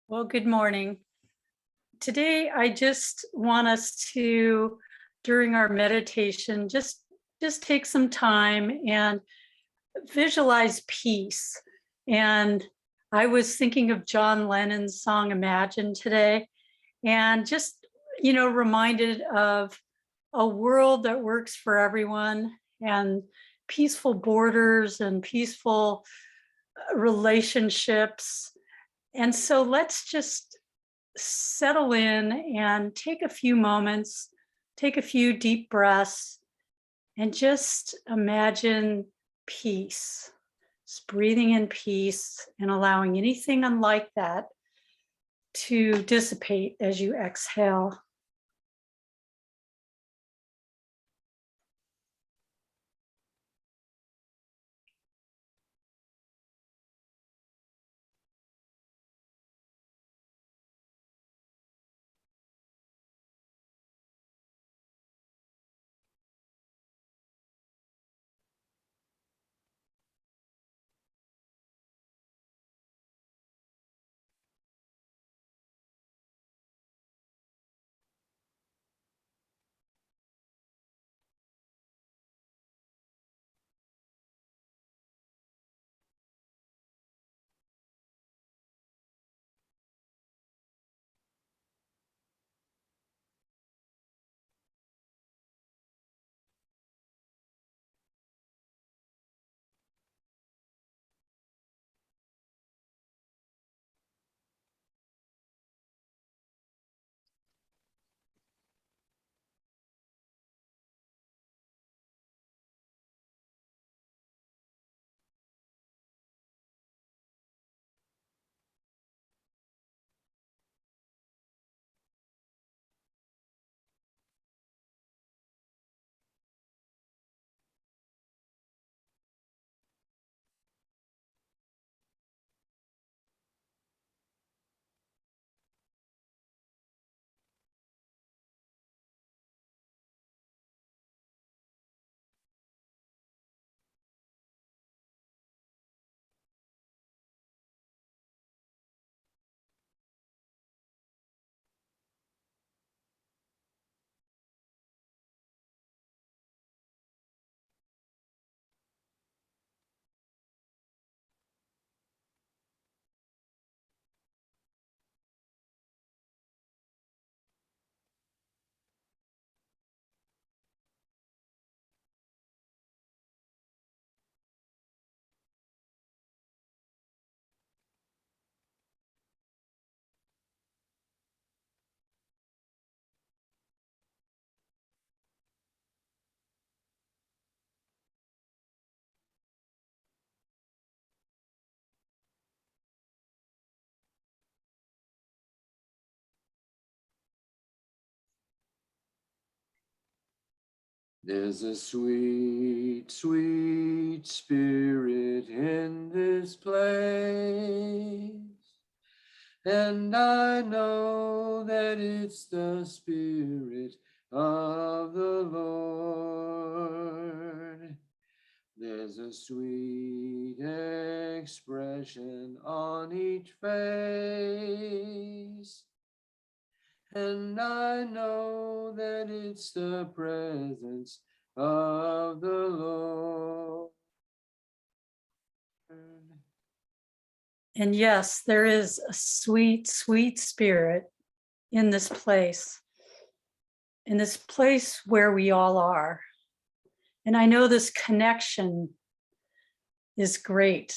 Well, good morning. Today, I just want us to, during our meditation, just take some time and visualize peace. And I was thinking of John Lennon's song Imagine today, and just, reminded of a world that works for everyone and peaceful borders and peaceful relationships. And so let's just settle in and take a few moments, take a few deep breaths, and just imagine peace. Just breathing in peace and allowing anything unlike that to dissipate as you exhale. There's a sweet, sweet spirit in this place, and I know that it's the Spirit of the Lord. There's a sweet expression on each face, and I know that it's the presence of the Lord. And yes, there is a sweet, sweet spirit in this place where we all are. And I know this connection is great.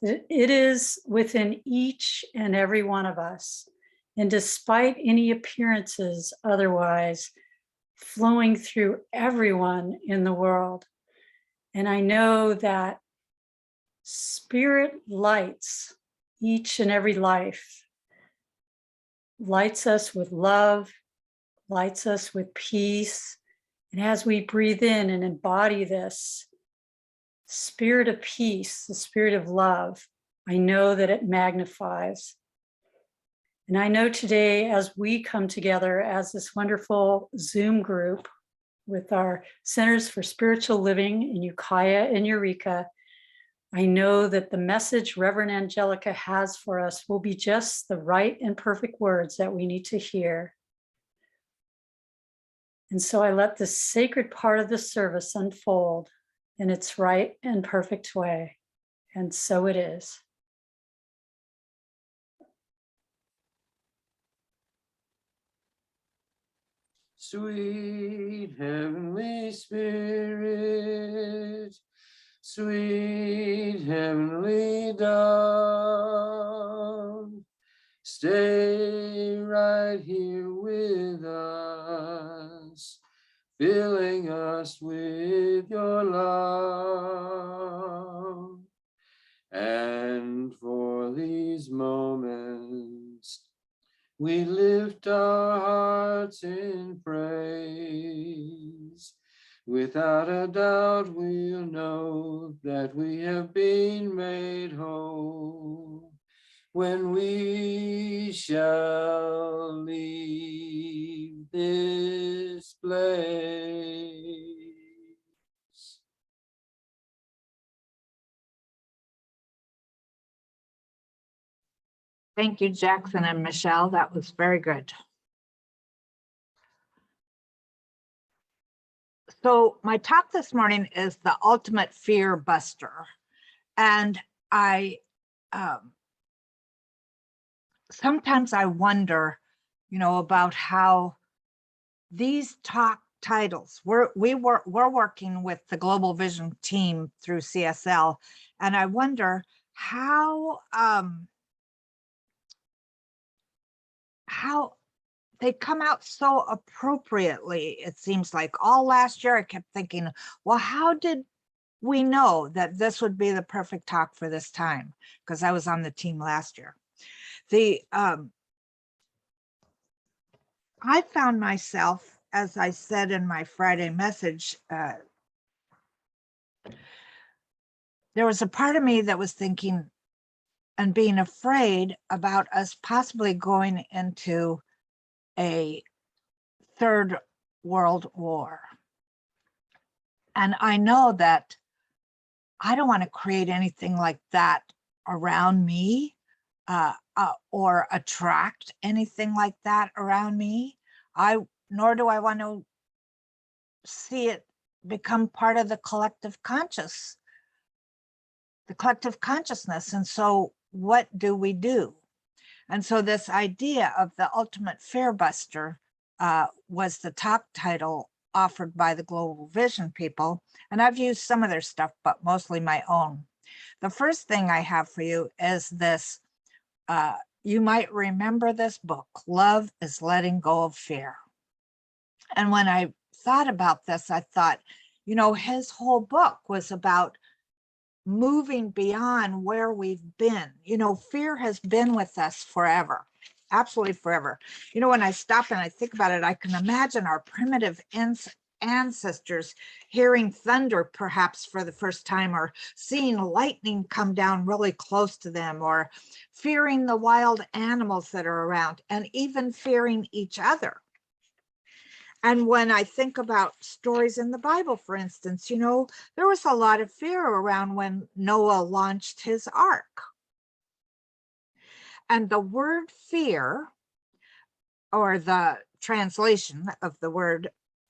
It is within each and every one of us. And despite any appearances otherwise, flowing through everyone in the world. And I know that spirit lights each and every life, lights us with love, lights us with peace. And as we breathe in and embody this spirit of peace, the spirit of love, I know that it magnifies. And I know today, as we come together as this wonderful Zoom group with our Centers for Spiritual Living in Ukiah and Eureka, I know that the message Reverend Angelica has for us will be just the right and perfect words that we need to hear. And so I let this sacred part of the service unfold in its right and perfect way. And so it is. Sweet Heavenly Spirit, sweet Heavenly Dove, stay right here with us, filling us with your love. And for these moments, we lift our hearts in praise. Without a doubt, we'll know that we have been made whole when we shall leave this place. Thank you, Jackson and Michelle. That was very good. So my talk this morning is the ultimate fear buster. And sometimes I wonder, about how these talk titles, we're working with the Global Vision team through CSL. And I wonder how they come out so appropriately. It seems like all last year I kept thinking, well, how did we know that this would be the perfect talk for this time? Because I was on the team last year. I found myself, as I said in my Friday message, there was a part of me that was thinking and being afraid about us possibly going into a third world war. And I know that I don't want to create anything like that around me or attract anything like that around me. Nor do I want to see it become part of the collective consciousness. And so what do we do? And so this idea of the ultimate fear buster was the talk title offered by the Global Vision people. And I've used some of their stuff, but mostly my own. The first thing I have for you is this. You might remember this book, Love is Letting Go of Fear. And when I thought about this, I thought, his whole book was about moving beyond where we've been. Fear has been with us forever, absolutely forever. When I stop and I think about it, I can imagine our primitive ancestors, hearing thunder perhaps for the first time, or seeing lightning come down really close to them, or fearing the wild animals that are around, and even fearing each other. And when I think about stories in the Bible, for instance, you know, there was a lot of fear around when Noah launched his ark. And the word fear, or the translation of the word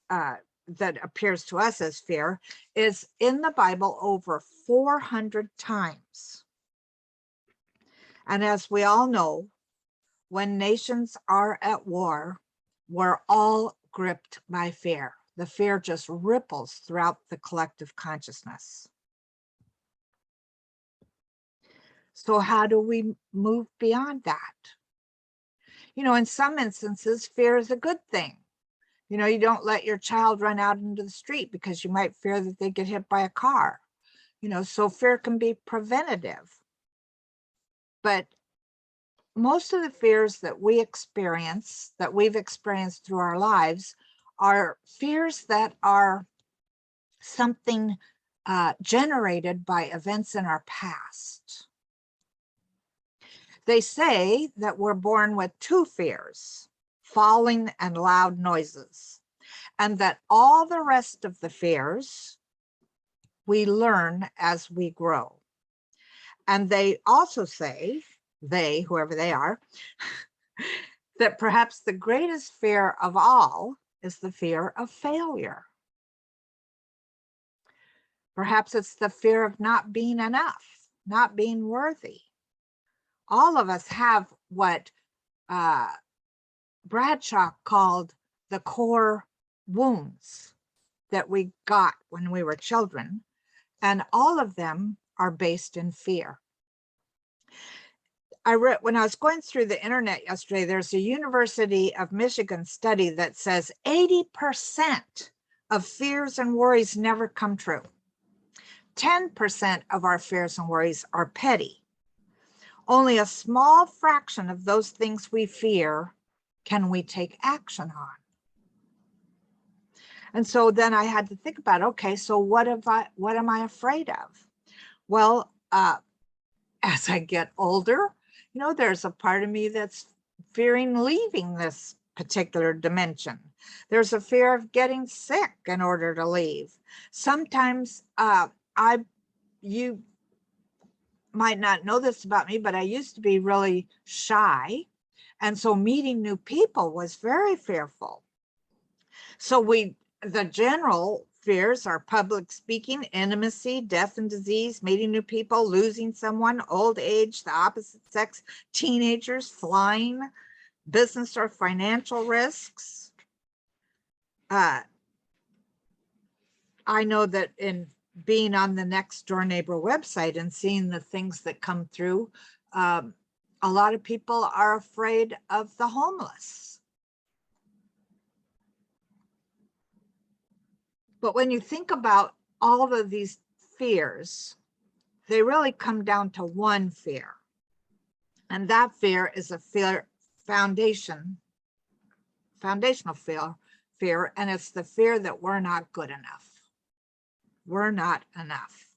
that appears to us as fear, is in the Bible over 400 times. And as we all know, when nations are at war, we're all gripped by fear. The fear just ripples throughout the collective consciousness. So how do we move beyond that? You know, in some instances, fear is a good thing. You know, you don't let your child run out into the street because you might fear that they get hit by a car. You know, so fear can be preventative. But most of the fears that we experience, that we've experienced through our lives, are fears that are something generated by events in our past. They say that we're born with two fears, falling and loud noises, and that all the rest of the fears we learn as we grow. And they also say, they, whoever they are, that perhaps the greatest fear of all is the fear of failure. Perhaps it's the fear of not being enough, not being worthy. All of us have what Bradshaw called the core wounds that we got when we were children, and all of them are based in fear. I read, when I was going through the internet yesterday, there's a University of Michigan study that says 80% of fears and worries never come true. 10% of our fears and worries are petty. Only a small fraction of those things we fear can we take action on. And so then I had to think about, okay, so what am I afraid of? Well, as I get older, you know, there's a part of me that's fearing leaving this particular dimension. There's a fear of getting sick in order to leave. Sometimes you might not know this about me, but I used to be really shy. And so meeting new people was very fearful. So the general fears are public speaking, intimacy, death and disease, meeting new people, losing someone, old age, the opposite sex, teenagers, flying, business or financial risks. I know that in being on the Next Door Neighbor website and seeing the things that come through, a lot of people are afraid of the homeless. But when you think about all of these fears, they really come down to one fear. And that fear is a foundational fear, and it's the fear that we're not good enough. We're not enough.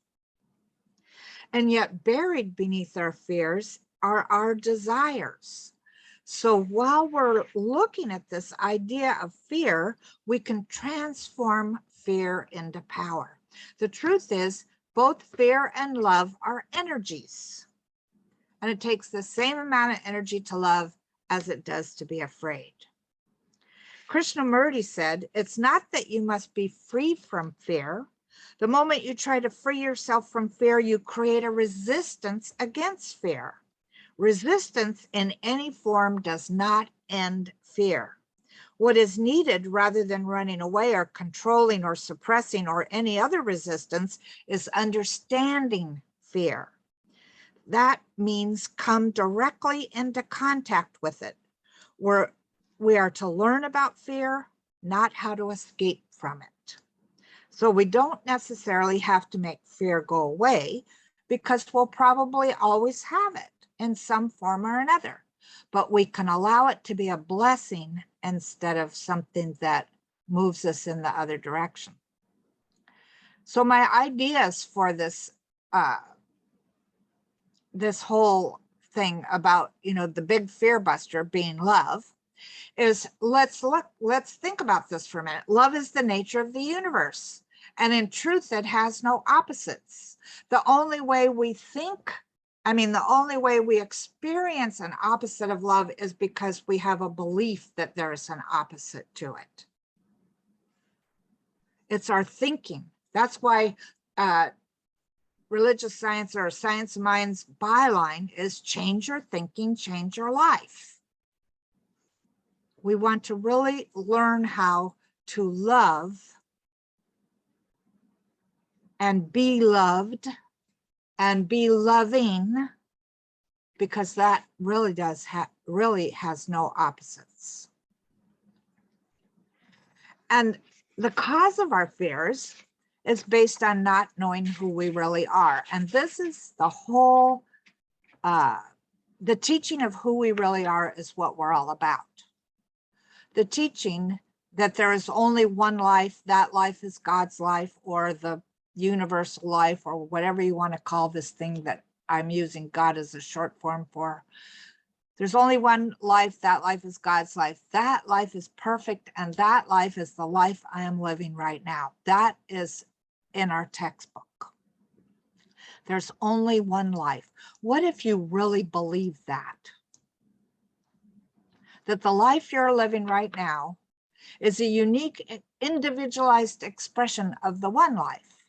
And yet buried beneath our fears are our desires. So while we're looking at this idea of fear, we can transform fear into power. The truth is, both fear and love are energies. And it takes the same amount of energy to love as it does to be afraid. Krishnamurti said, it's not that you must be free from fear. The moment you try to free yourself from fear, you create a resistance against fear. Resistance in any form does not end fear. What is needed, rather than running away or controlling or suppressing or any other resistance, is understanding fear. That means come directly into contact with it. We are to learn about fear, not how to escape from it. So we don't necessarily have to make fear go away, because we'll probably always have it in some form or another. But we can allow it to be a blessing instead of something that moves us in the other direction. So my ideas for this this whole thing about, the big fear buster being love is, let's think about this for a minute. Love is the nature of the universe. And in truth, it has no opposites. The only way we experience an opposite of love is because we have a belief that there is an opposite to it. It's our thinking. That's why religious science or science of mind's byline is change your thinking, change your life. We want to really learn how to love and be loved and be loving, because that really has no opposites. And the cause of our fears is based on not knowing who we really are. And this is the whole, the teaching of who we really are is what we're all about. The teaching that there is only one life, that life is God's life, or the universal life, or whatever you want to call this thing that I'm using God as a short form for. There's only one life, that life is God's life. That life is perfect, and that life is the life I am living right now. That is in our textbook. There's only one life. What if you really believe that? That the life you're living right now is a unique, individualized expression of the one life,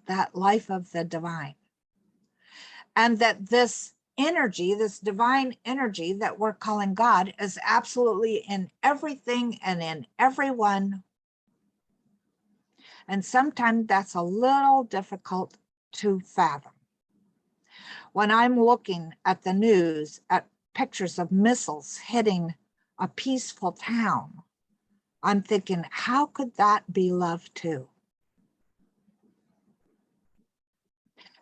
that life of the divine. And that this energy, this divine energy that we're calling God, is absolutely in everything and in everyone. And sometimes that's a little difficult to fathom. When I'm looking at the news, at pictures of missiles hitting a peaceful town, I'm thinking, how could that be love too?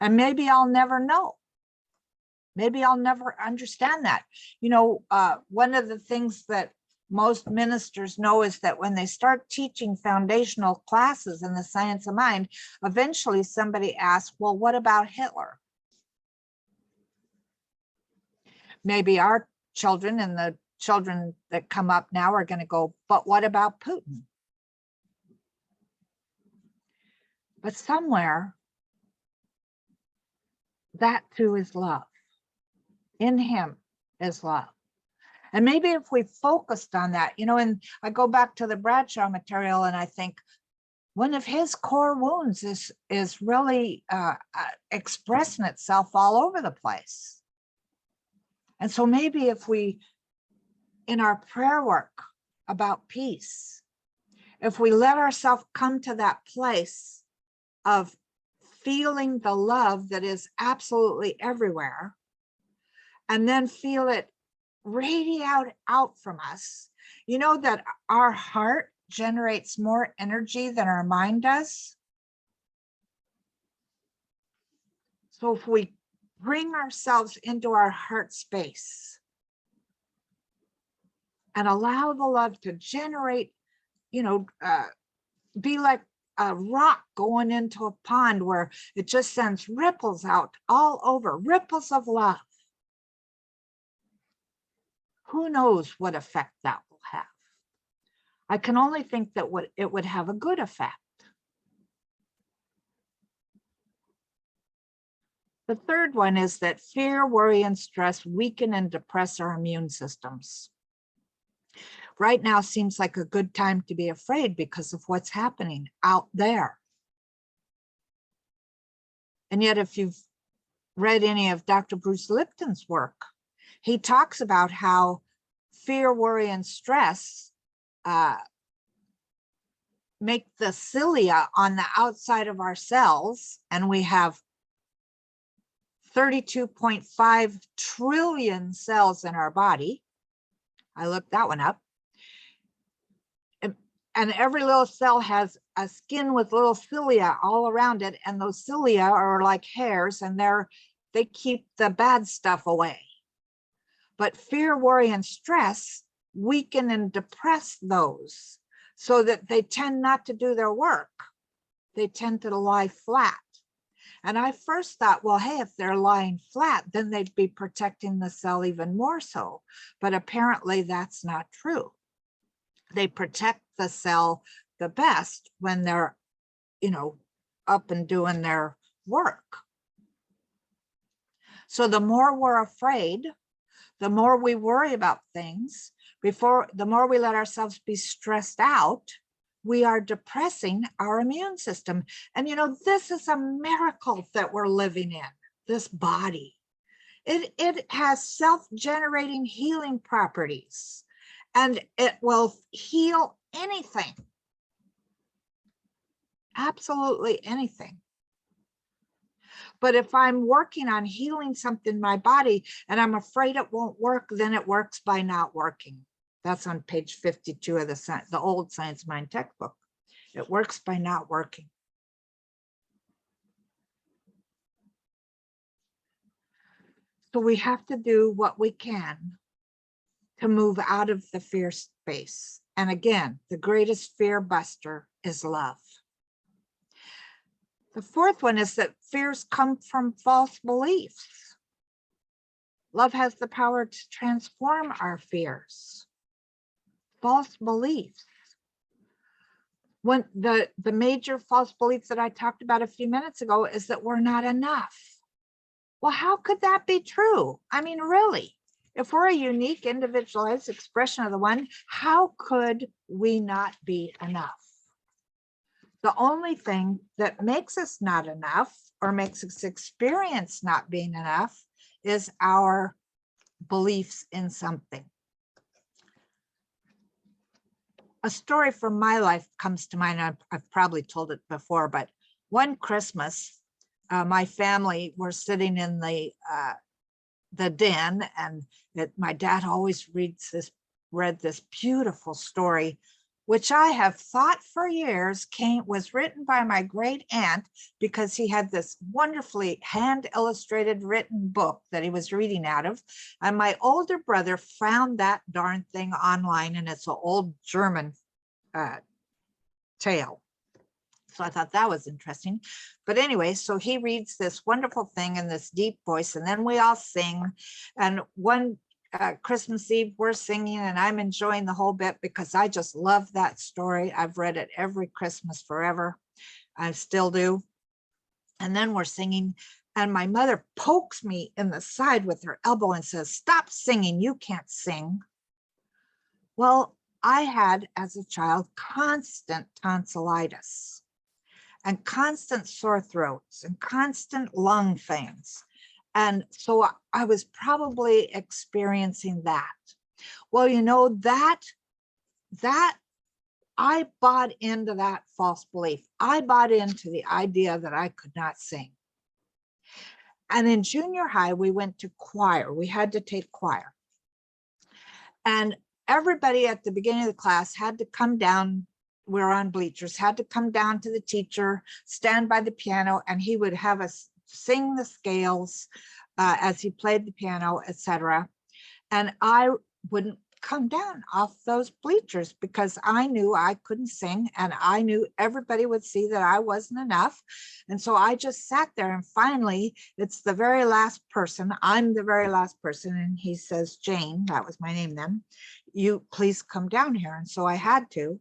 And maybe I'll never know. Maybe I'll never understand that. One of the things that most ministers know is that when they start teaching foundational classes in the science of mind, eventually somebody asks, well, what about Hitler? Maybe our children and the children that come up now are going to go, but what about Putin? But somewhere, that too is love. In him is love. And maybe if we focused on that, and I go back to the Bradshaw material and I think one of his core wounds is really expressing itself all over the place. And so maybe if we, in our prayer work about peace, if we let ourselves come to that place of feeling the love that is absolutely everywhere, and then feel it radiate out from us, that our heart generates more energy than our mind does. So if we bring ourselves into our heart space and allow the love to generate, be like a rock going into a pond where it just sends ripples out all over, ripples of love. Who knows what effect that will have? I can only think that it would have a good effect. The third one is that fear, worry, and stress weaken and depress our immune systems. Right now seems like a good time to be afraid because of what's happening out there. And yet, if you've read any of Dr. Bruce Lipton's work, he talks about how fear, worry, and stress make the cilia on the outside of our cells, and we have 32.5 trillion cells in our body. I looked that one up. And every little cell has a skin with little cilia all around it, and those cilia are like hairs, and they keep the bad stuff away. But fear, worry, and stress weaken and depress those. so that they tend not to do their work. They tend to lie flat. And I first thought, well, hey, if they're lying flat, then they'd be protecting the cell even more so. But apparently that's not true. They protect the cell the best when they're, up and doing their work. So the more we're afraid, the more we worry about things, the more we let ourselves be stressed out, we are depressing our immune system. And this is a miracle that we're living in, this body. It has self-generating healing properties, and it will heal anything. Absolutely anything. But if I'm working on healing something in my body and I'm afraid it won't work, then it works by not working. That's on page 52 of the old Science Mind textbook. It works by not working. So we have to do what we can to move out of the fear space. And again, the greatest fear buster is love. The fourth one is that fears come from false beliefs. Love has the power to transform our fears. False beliefs. When the major false belief that I talked about a few minutes ago is that we're not enough. Well, how could that be true? I mean, really, if we're a unique, individualized expression of the one, how could we not be enough? The only thing that makes us not enough or makes us experience not being enough is our beliefs in something. A story from my life comes to mind. I've probably told it before, but one Christmas, my family were sitting in the den, and my dad always read this beautiful story, which I have thought for years was written by my great aunt, because he had this wonderfully hand illustrated written book that he was reading out of. And my older brother found that darn thing online, and it's an old German tale. So I thought that was interesting. But anyway, so he reads this wonderful thing in this deep voice, and then we all sing. And one Christmas Eve, we're singing, and I'm enjoying the whole bit because I just love that story. I've read it every Christmas forever. I still do. And then we're singing, and my mother pokes me in the side with her elbow and says, "Stop singing, you can't sing." Well, I had, as a child, constant tonsillitis and constant sore throats and constant lung things. And so I was probably experiencing that. Well, that I bought into that false belief. I bought into the idea that I could not sing. And in junior high, we went to choir. We had to take choir. And everybody at the beginning of the class had to come down. We were on bleachers, had to come down to the teacher, stand by the piano, and he would have us sing the scales as he played the piano, etc. And I wouldn't come down off those bleachers because I knew I couldn't sing, and I knew everybody would see that I wasn't enough. And so I just sat there, and finally, it's the very last person. I'm the very last person. And he says, "Jane," that was my name then, "you please come down here." And so I had to.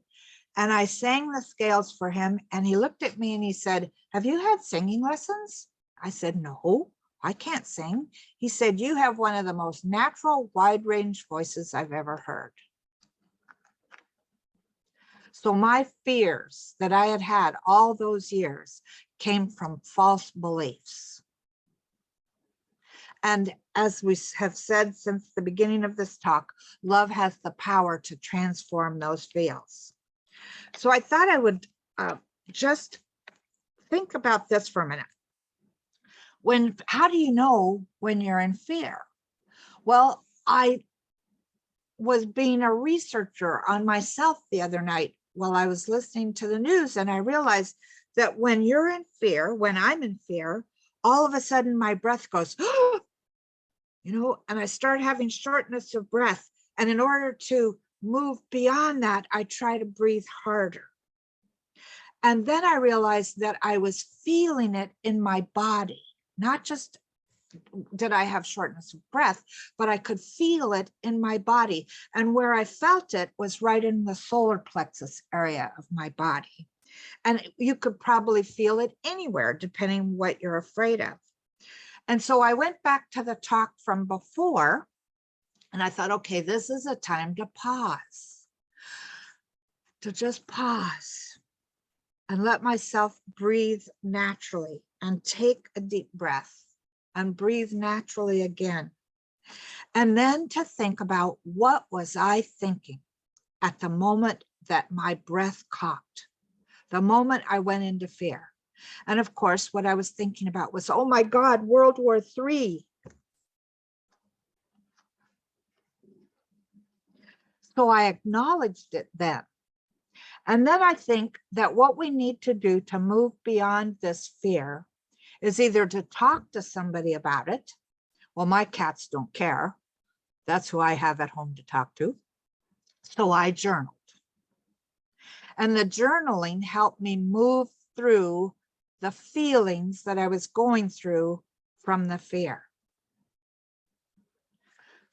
And I sang the scales for him, and he looked at me and he said, "Have you had singing lessons?" I said, "No, I can't sing." He said, "You have one of the most natural, wide range voices I've ever heard." So my fears that I had had all those years came from false beliefs. And as we have said since the beginning of this talk, love has the power to transform those feels. So I thought I would just think about this for a minute. How do you know when you're in fear? Well, I was being a researcher on myself the other night while I was listening to the news, and I realized that when you're in fear, when I'm in fear, all of a sudden my breath goes, and I start having shortness of breath. And in order to move beyond that, I try to breathe harder. And then I realized that I was feeling it in my body, not just did I have shortness of breath, but I could feel it in my body. And where I felt it was right in the solar plexus area of my body. And you could probably feel it anywhere, depending what you're afraid of. And so I went back to the talk from before, and I thought, okay, this is a time to pause, to just pause and let myself breathe naturally and take a deep breath and breathe naturally again. And then to think about, what was I thinking at the moment that my breath caught, the moment I went into fear? And of course, what I was thinking about was, oh my God, World War III. So I acknowledged it then. And then I think that what we need to do to move beyond this fear is either to talk to somebody about it. Well, my cats don't care. That's who I have at home to talk to. So I journaled. And the journaling helped me move through the feelings that I was going through from the fear.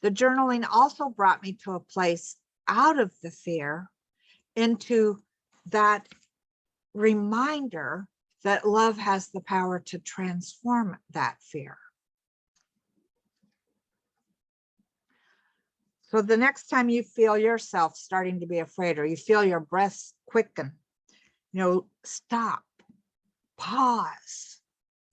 The journaling also brought me to a place out of the fear into that reminder that love has the power to transform that fear. So the next time you feel yourself starting to be afraid, or you feel your breath quicken, stop, pause,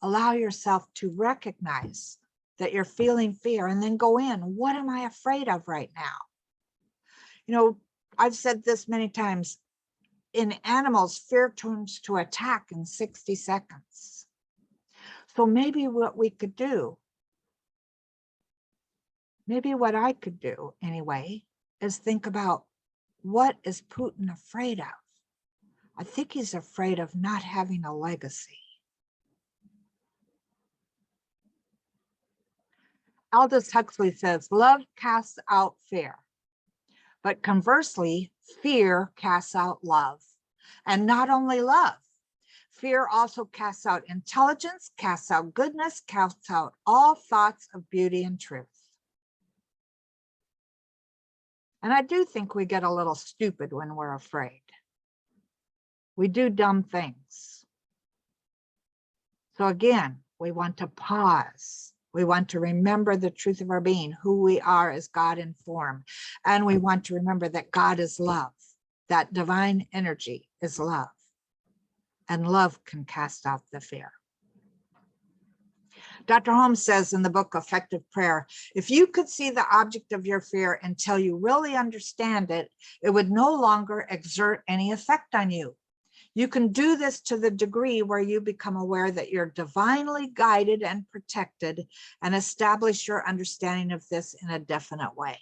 allow yourself to recognize that you're feeling fear, and then go in. What am I afraid of right now? I've said this many times. In animals, fear turns to attack in 60 seconds. So maybe what we could do, maybe what I could do anyway, is think about, what is Putin afraid of? I think he's afraid of not having a legacy. Aldous Huxley says, love casts out fear, but conversely, fear casts out love. And not only love, fear also casts out intelligence, casts out goodness, casts out all thoughts of beauty and truth. And I do think we get a little stupid when we're afraid. We do dumb things. So again, we want to pause. We want to remember the truth of our being, who we are as God in form. And we want to remember that God is love. That divine energy is love. And love can cast out the fear. Dr. Holmes says in the book Effective Prayer, if you could see the object of your fear until you really understand it, it would no longer exert any effect on you. You can do this to the degree where you become aware that you're divinely guided and protected, and establish your understanding of this in a definite way.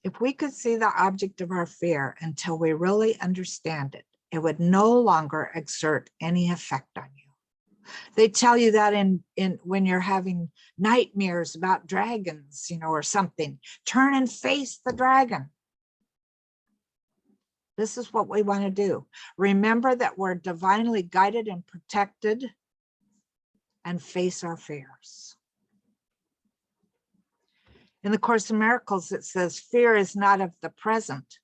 If we could see the object of our fear until we really understand it, it would no longer exert any effect on you. They tell you that in when you're having nightmares about dragons, or something. Turn and face the dragon. This is what we want to do. Remember that we're divinely guided and protected, and face our fears. In the Course in Miracles, it says, fear is not of the present,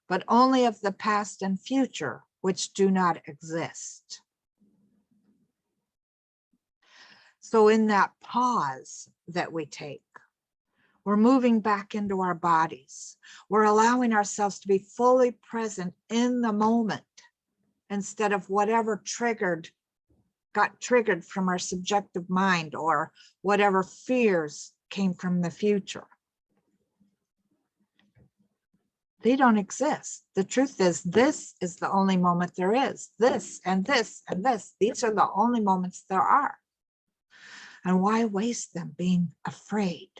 but only of the past and future, which do not exist. So in that pause that we take, we're moving back into our bodies. We're allowing ourselves to be fully present in the moment, instead of whatever got triggered from our subjective mind, or whatever fears came from the future. They don't exist. The truth is, this is the only moment there is. This and this and this. These are the only moments there are. And why waste them being afraid?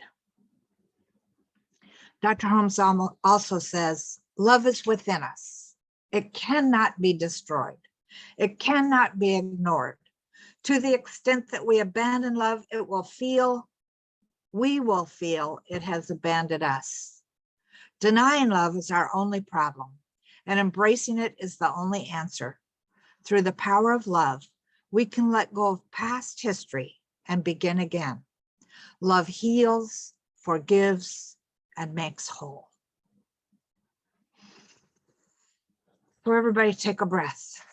Dr. Holmes also says, love is within us. It cannot be destroyed. It cannot be ignored. To the extent that we abandon love, it will feel we will feel it has abandoned us. Denying love is our only problem, and embracing it is the only answer. Through the power of love, we can let go of past history and begin again. Love heals, forgives, and makes whole. So everybody take a breath.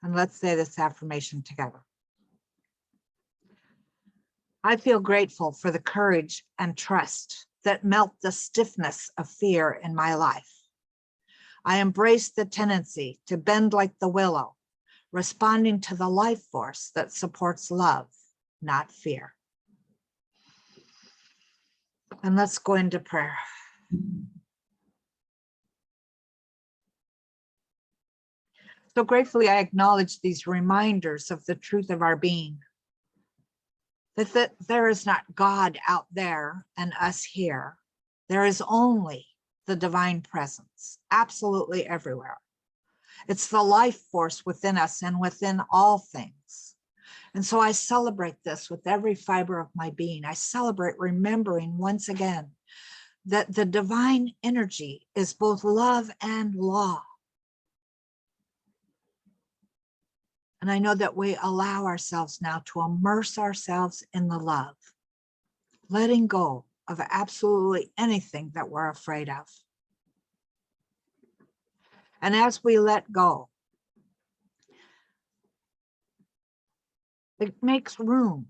And let's say this affirmation together. I feel grateful for the courage and trust that melt the stiffness of fear in my life. I embrace the tendency to bend like the willow, responding to the life force that supports love, not fear. And let's go into prayer. So gratefully, I acknowledge these reminders of the truth of our being, that there is not God out there and us here. There is only the divine presence, absolutely everywhere. It's the life force within us and within all things. And so I celebrate this with every fiber of my being. I celebrate remembering once again that the divine energy is both love and law. And I know that we allow ourselves now to immerse ourselves in the love, letting go of absolutely anything that we're afraid of. And as we let go, it makes room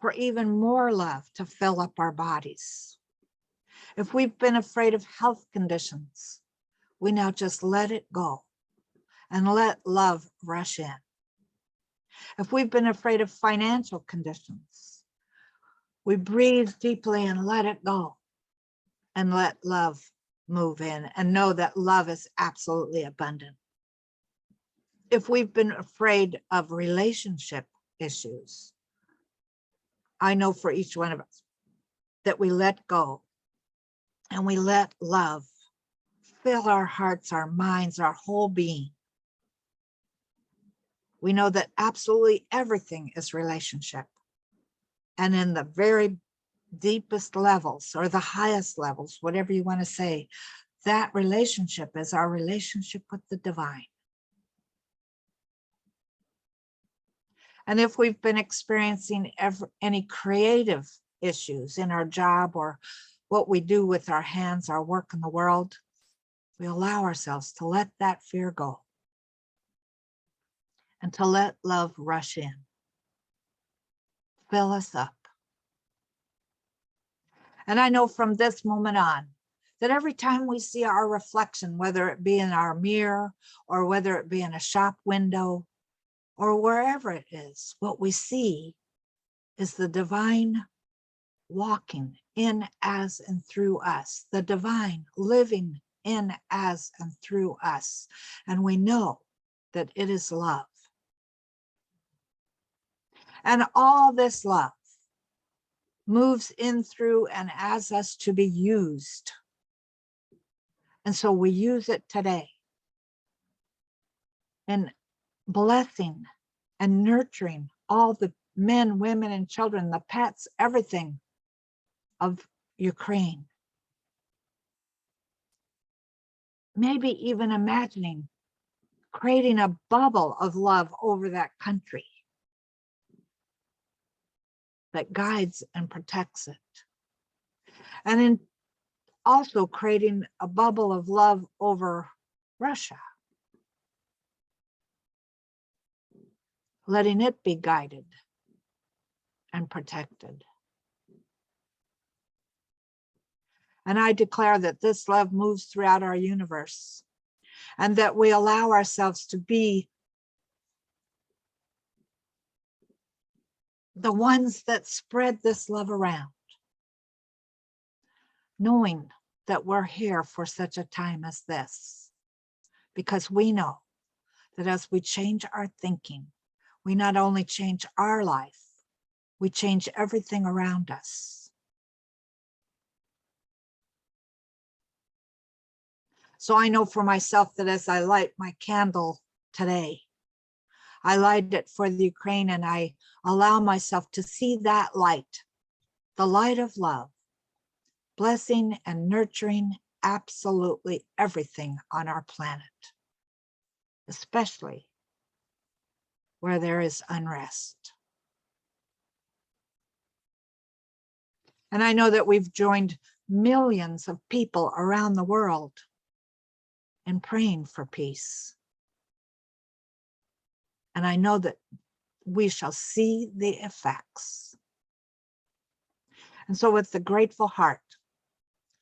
for even more love to fill up our bodies. If we've been afraid of health conditions, we now just let it go and let love rush in. If we've been afraid of financial conditions, we breathe deeply and let it go and let love move in and know that love is absolutely abundant. If we've been afraid of relationship issues, I know for each one of us that we let go and we let love fill our hearts, our minds, our whole being. We know that absolutely everything is relationship. And in the very deepest levels or the highest levels, whatever you want to say, that relationship is our relationship with the divine. And if we've been experiencing any creative issues in our job or what we do with our hands, our work in the world, we allow ourselves to let that fear go and to let love rush in, fill us up. And I know from this moment on that every time we see our reflection, whether it be in our mirror or whether it be in a shop window or wherever it is, what we see is the divine walking in, as, and through us, the divine living in, as, and through us. And we know that it is love. And all this love moves in through and as us to be used. And so we use it today in blessing and nurturing all the men, women, and children, the pets, everything of Ukraine. Maybe even imagining creating a bubble of love over that country that guides and protects it. And in also creating a bubble of love over Russia, letting it be guided and protected. And I declare that this love moves throughout our universe and that we allow ourselves to be the ones that spread this love around, knowing that we're here for such a time as this, because we know that as we change our thinking, we not only change our life, we change everything around us. So I know for myself that as I light my candle today, I light it for the Ukraine and I allow myself to see that light, the light of love, blessing and nurturing absolutely everything on our planet, especially where there is unrest. And I know that we've joined millions of people around the world in praying for peace. And I know that we shall see the effects. And so with the grateful heart,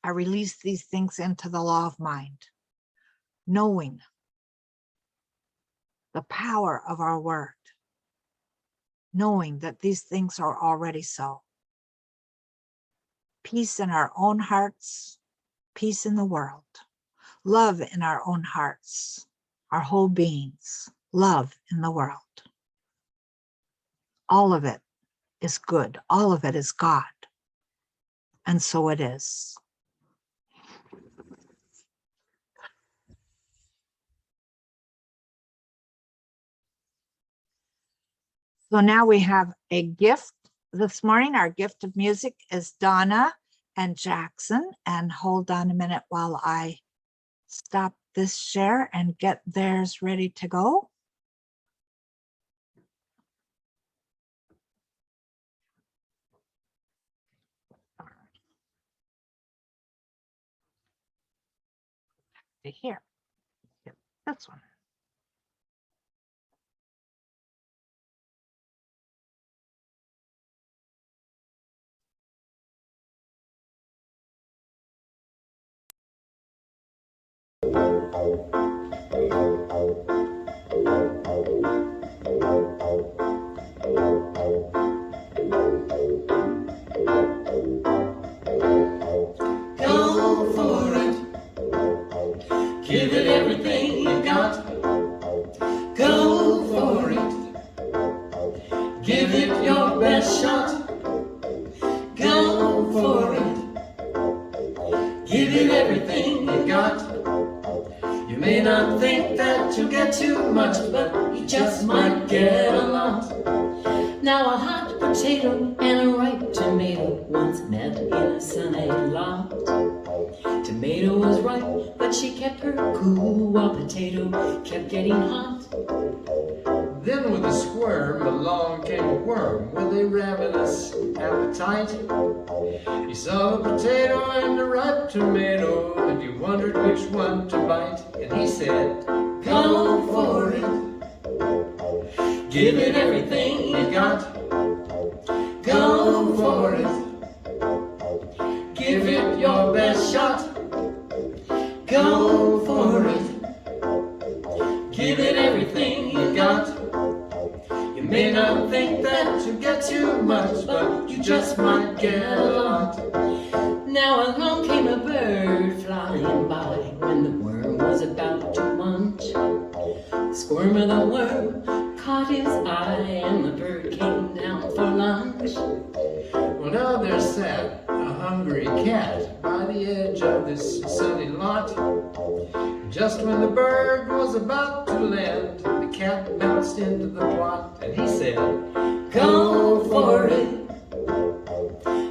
I release these things into the law of mind, knowing the power of our word, knowing that these things are already so. Peace in our own hearts, peace in the world, love in our own hearts, our whole beings, love in the world. All of it is good. All of it is God. And so it is. So now we have a gift this morning. Our gift of music is Donna and Jackson. And hold on a minute while I stop this share and get theirs ready to go. Here, yep, this one. Go for it. Give it everything you got. Go for it. Give it your best shot. Go for it. Give it everything you got. You may not think that you'll get too much, but you just might get a lot. Now a hot potato and a ripe tomato once met in a sunny lot. Tomato was ripe, but she kept her cool while potato kept getting hot. Then with a squirm along came a worm with a ravenous appetite. He saw the potato and the ripe tomato, and he wondered which one to bite. And he said, Go for it. Give it everything you got. Go for it. Give it your best shot. Go for it. Give it everything you got. You may not think that you get too much, but you just might get a lot. Now along came a bird flying by when the worm was about to munch. The squirm of the worm caught his eye, and the bird came down for lunch. well, now there sat a hungry cat by the edge of this sunny lot. Just when the bird was about to land, the cat bounced into the plot, and he said, Go for it.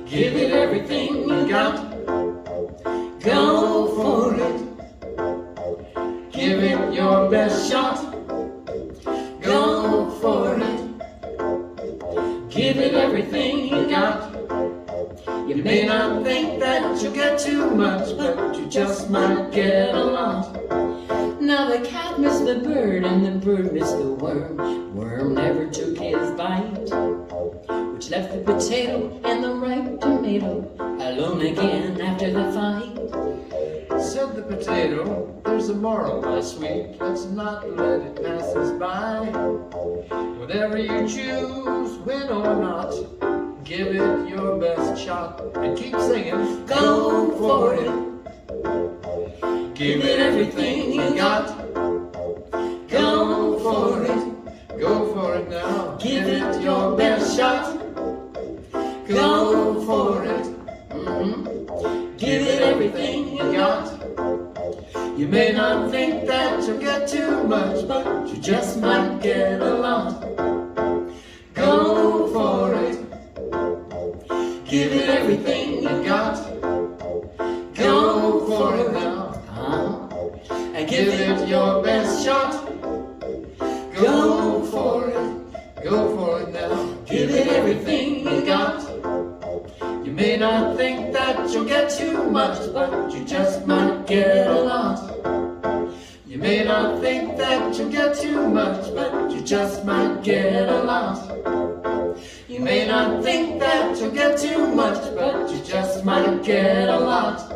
Give it everything you got. Go for it. Give it your best shot. Go for it. Give it everything you got. You may not think that you get too much, but you just might get a lot. Now the cat missed the bird and the bird missed the worm. Worm never took his bite, which left the potato and the ripe tomato alone again after the fight. said the potato, there's a moral, my sweet, let's not let it pass us by. Whatever you choose, win or not, give it your best shot, and keep singing, Go for it. Give it everything you got. Go for it. go for it now, Give it your best shot. Go for it. Give it everything you got. You may not think that you'll get too much, but you just might get a lot. Go for it. Give it everything everything you got. Go for it now, and give it your best shot. Go for it now. Give it everything you got. You may not think that you'll get too much, but you just might get a lot. You may not think that you'll get too much, but you just might get a lot. You may not think that you'll get too much, but you just might get a lot.